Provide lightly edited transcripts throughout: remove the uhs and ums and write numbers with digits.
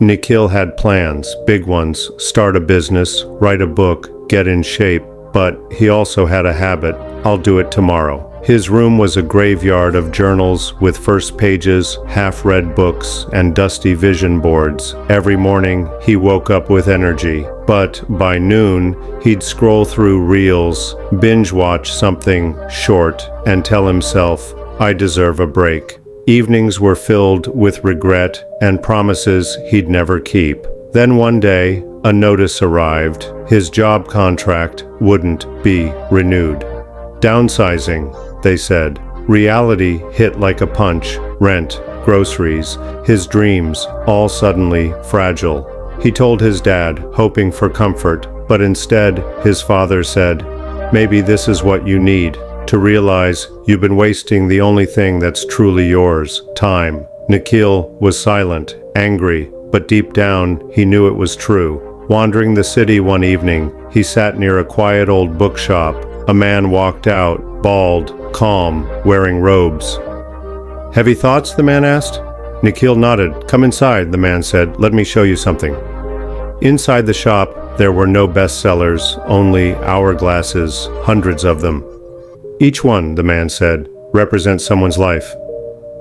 Nikhil had plans, big ones: start a business, write a book, get in shape, but he also had a habit: I'll do it tomorrow. His room was a graveyard of journals with first pages, half-read books, and dusty vision boards. Every morning, he woke up with energy, but by noon, he'd scroll through reels, binge-watch something short, and tell himself, I deserve a break. Evenings were filled with regret and promises he'd never keep. Then one day, a notice arrived. His job contract wouldn't be renewed. Downsizing, they said. Reality hit like a punch. Rent, groceries, his dreams, all suddenly fragile. He told his dad, hoping for comfort, but instead, his father said, maybe this is what you need, to realize you've been wasting the only thing that's truly yours, time. Nikhil was silent, angry, but deep down, he knew it was true. Wandering the city one evening, he sat near a quiet old bookshop. A man walked out, bald, calm, wearing robes. Heavy thoughts? The man asked. Nikhil nodded. Come inside, the man said. Let me show you something. Inside the shop, there were no bestsellers, only hourglasses, hundreds of them. Each one, the man said, represents someone's life.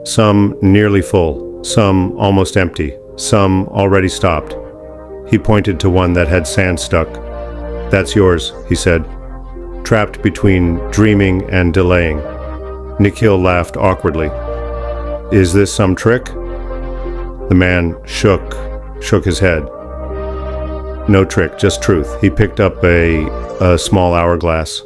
Some nearly full, some almost empty, some already stopped. He pointed to one that had sand stuck. That's yours, he said. Trapped between dreaming and delaying. Nikhil laughed awkwardly. Is this some trick? The man shook his head. No trick, just truth. He picked up a small hourglass.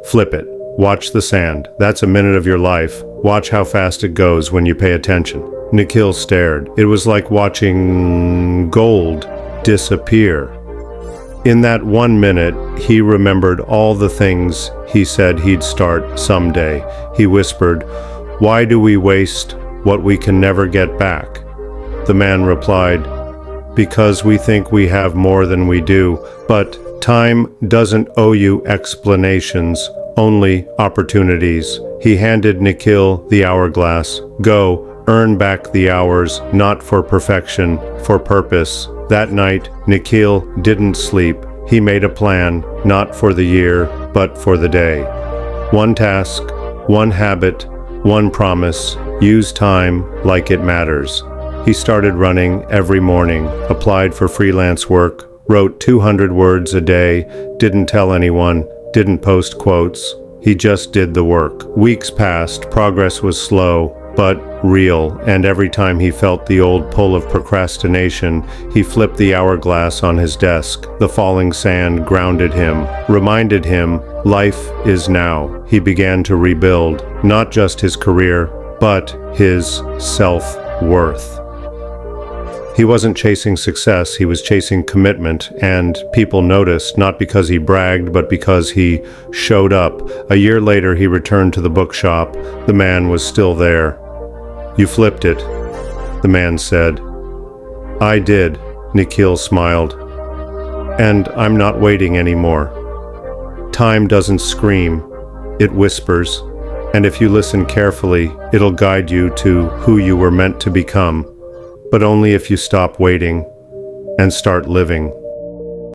Flip it. Watch the sand. That's a minute of your life. Watch how fast it goes when you pay attention. Nikhil stared. It was like watching gold disappear. In that 1 minute, he remembered all the things he said he'd start someday. He whispered, why do we waste what we can never get back? The man replied, because we think we have more than we do, but time doesn't owe you explanations, only opportunities. He handed Nikhil the hourglass. Go, earn back the hours, not for perfection, for purpose. That night, Nikhil didn't sleep. He made a plan, not for the year, but for the day. One task, one habit, one promise. Use time like it matters. He started running every morning, applied for freelance work, wrote 200 words a day, didn't tell anyone, didn't post quotes. He just did the work. Weeks passed, progress was slow, but real, and every time he felt the old pull of procrastination, he flipped the hourglass on his desk. The falling sand grounded him, reminded him, life is now. He began to rebuild, not just his career, but his self-worth. He wasn't chasing success, he was chasing commitment, and people noticed, not because he bragged, but because he showed up. A year later, he returned to the bookshop. The man was still there. You flipped it, the man said. I did, Nikhil smiled. And I'm not waiting anymore. Time doesn't scream, it whispers. And if you listen carefully, it'll guide you to who you were meant to become. But only if you stop waiting and start living.